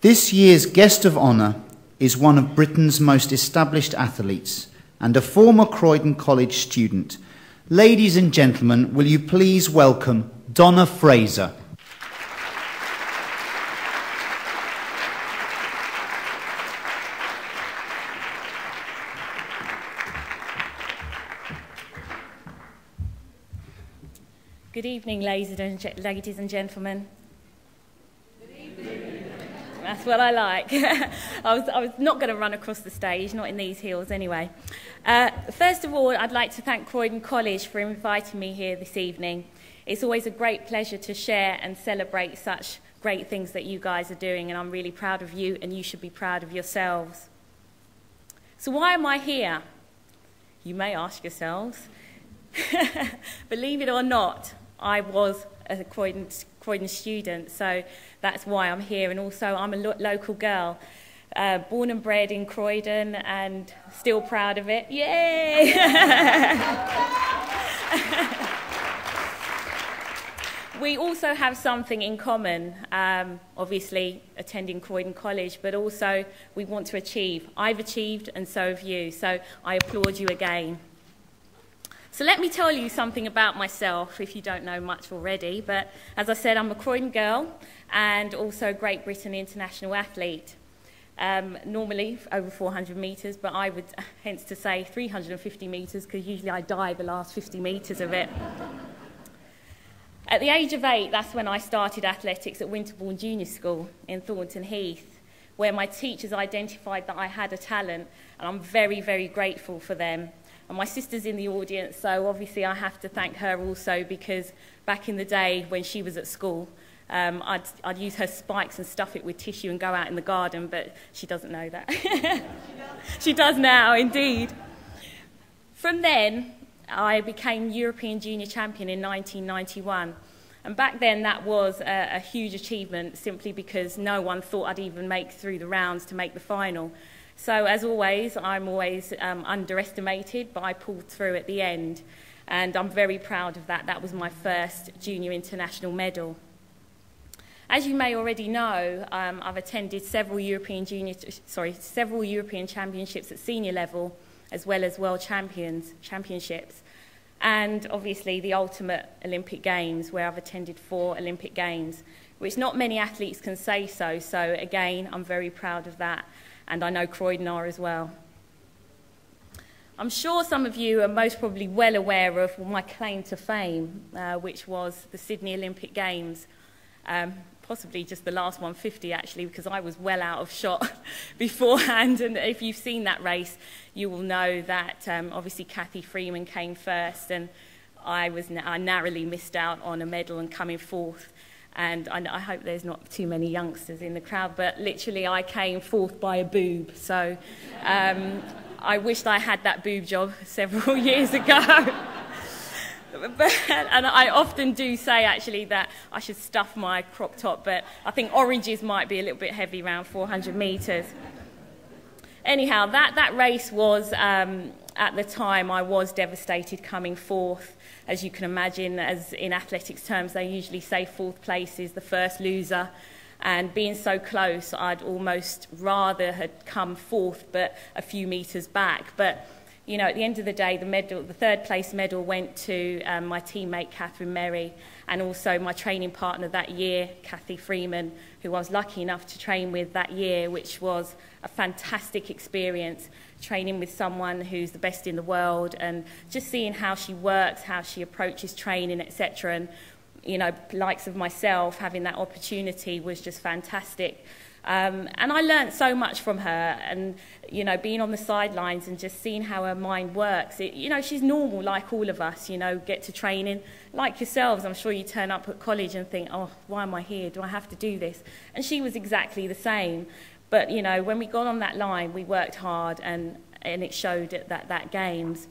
This year's guest of honour is one of Britain's most established athletes and a former Croydon College student. Ladies and gentlemen, will you please welcome Donna Fraser. Good evening, ladies and gentlemen. Good evening. That's what I like. I was not going to run across the stage, not in these heels anyway. First of all, I'd like to thank Croydon College for inviting me here this evening. It's always a great pleasure to share and celebrate such great things that you guys are doing, and I'm really proud of you, and you should be proud of yourselves. So why am I here? You may ask yourselves. Believe it or not, I was a Croydon student, so that's why I'm here. And also, I'm a local girl, born and bred in Croydon, and still proud of it. Yay! We also have something in common, obviously attending Croydon College, but also we want to achieve. I've achieved, and so have you, so I applaud you again. So let me tell you something about myself, if you don't know much already. But as I said, I'm a Croydon girl and also a Great Britain international athlete. Normally over 400 metres, but I would hence to say 350 metres, because usually I die the last 50 metres of it. At the age of 8, that's when I started athletics at Winterbourne Junior School in Thornton Heath, where my teachers identified that I had a talent, and I'm very, very grateful for them. And my sister's in the audience, so obviously I have to thank her also, because back in the day when she was at school, I'd use her spikes and stuff it with tissue and go out in the garden, but she doesn't know that. She does now, indeed. From then, I became European Junior Champion in 1991. And back then that was a huge achievement, simply because no one thought I'd even make through the rounds to make the final. So, as always, I'm always underestimated, but I pulled through at the end. And I'm very proud of that. That was my first junior international medal. As you may already know, I've attended several European championships at senior level, as well as world championships. And obviously the ultimate Olympic Games, where I've attended 4 Olympic Games, which not many athletes can say so. So, again, I'm very proud of that. And I know Croydon are as well. I'm sure some of you are most probably well aware of my claim to fame, which was the Sydney Olympic Games, possibly just the last 150 actually, because I was well out of shot beforehand. And if you've seen that race, you will know that obviously Cathy Freeman came first, and I narrowly missed out on a medal and coming fourth. And I hope there's not too many youngsters in the crowd, but literally I came fourth by a boob. So I wished I had that boob job several years ago. And I often do say, actually, that I should stuff my crop top, but I think oranges might be a little bit heavy around 400 metres. Anyhow, that race was, at the time, I was devastated coming fourth. As you can imagine, as in athletics terms, they usually say fourth place is the first loser. And being so close, I'd almost rather had come fourth, but a few metres back. But, you know, at the end of the day, the third place medal went to my teammate, Catherine Merry, and also my training partner that year, Cathy Freeman, who I was lucky enough to train with that year, which was a fantastic experience, training with someone who's the best in the world, and just seeing how she works, how she approaches training, etc. And, you know, likes of myself, having that opportunity was just fantastic. And I learnt so much from her, and, you know, being on the sidelines and just seeing how her mind works. You know, she's normal like all of us, you know, get to training. Like yourselves, I'm sure you turn up at college and think, oh, why am I here? Do I have to do this? And she was exactly the same. But, you know, when we got on that line, we worked hard, and it showed at that Games.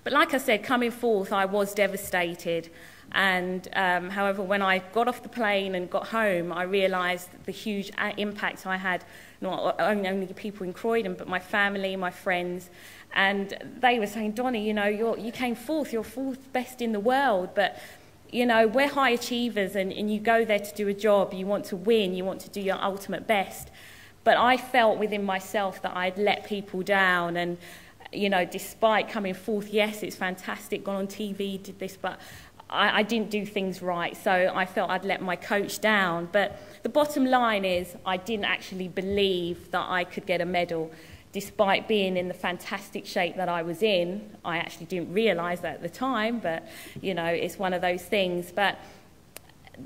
But like I said, coming fourth, I was devastated. And however, when I got off the plane and got home, I realised the huge impact I had, not only people in Croydon, but my family, my friends. And they were saying, Donnie, you know, you came fourth, you're fourth best in the world. But, you know, we're high achievers, and you go there to do a job, you want to win, you want to do your ultimate best. But I felt within myself that I'd let people down, and, you know, despite coming fourth, yes, it's fantastic, gone on TV, did this, but I didn't do things right, so I felt I'd let my coach down. But the bottom line is I didn't actually believe that I could get a medal. Despite being in the fantastic shape that I was in, I actually didn't realise that at the time, but, you know, it's one of those things. But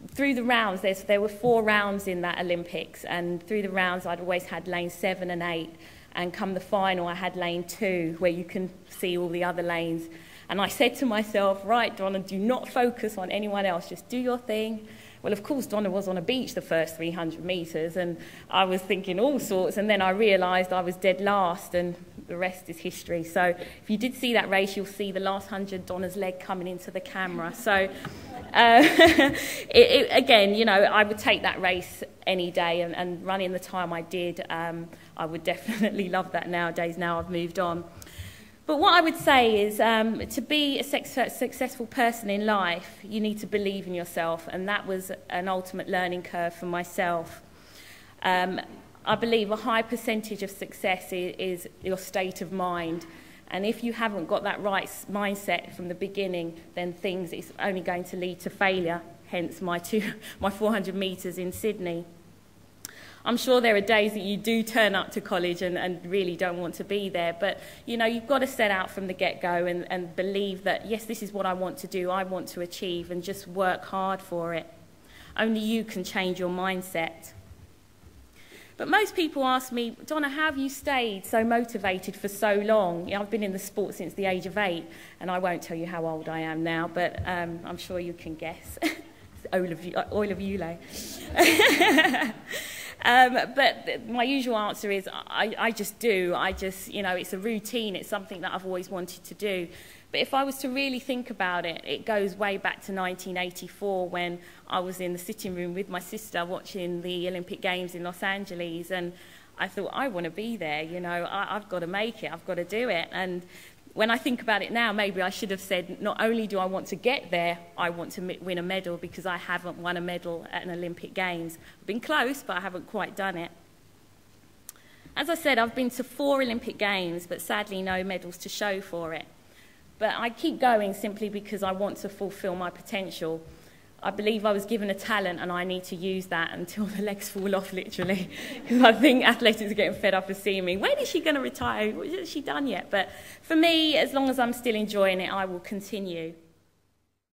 through the rounds, there were 4 rounds in that Olympics, and through the rounds I'd always had lane 7 and 8, and come the final I had lane 2, where you can see all the other lanes. And I said to myself, right, Donna, do not focus on anyone else, just do your thing. Well, of course, Donna was on a beach the first 300 metres, and I was thinking all sorts, and then I realised I was dead last, and the rest is history. So if you did see that race, you'll see the last 100, Donna's leg coming into the camera. So again, you know, I would take that race any day, and running the time I did, I would definitely love that nowadays. Now I've moved on. But what I would say is, to be a successful person in life, you need to believe in yourself, and that was an ultimate learning curve for myself. I believe a high percentage of success is your state of mind, and if you haven't got that right mindset from the beginning, then things is only going to lead to failure, hence my 400 metres in Sydney. I'm sure there are days that you do turn up to college and really don't want to be there, but you know, you've got to set out from the get-go and believe that, yes, this is what I want to do, I want to achieve, and just work hard for it. Only you can change your mindset. But most people ask me, Donna, how have you stayed so motivated for so long? You know, I've been in the sport since the age of 8, and I won't tell you how old I am now, but I'm sure you can guess. Oil of Ulay. But my usual answer is I just do. You know, it's a routine. It's something that I've always wanted to do. But if I was to really think about it, it goes way back to 1984 when I was in the sitting room with my sister watching the Olympic Games in Los Angeles, and I thought, I want to be there, you know, I've got to make it, I've got to do it. And when I think about it now, maybe I should have said, not only do I want to get there, I want to win a medal, because I haven't won a medal at an Olympic Games. I've been close, but I haven't quite done it. As I said, I've been to 4 Olympic Games, but sadly no medals to show for it. But I keep going simply because I want to fulfil my potential. I believe I was given a talent, and I need to use that until the legs fall off, literally. Because I think athletics are getting fed up of seeing me. When is she going to retire? Is she done yet? But for me, as long as I'm still enjoying it, I will continue.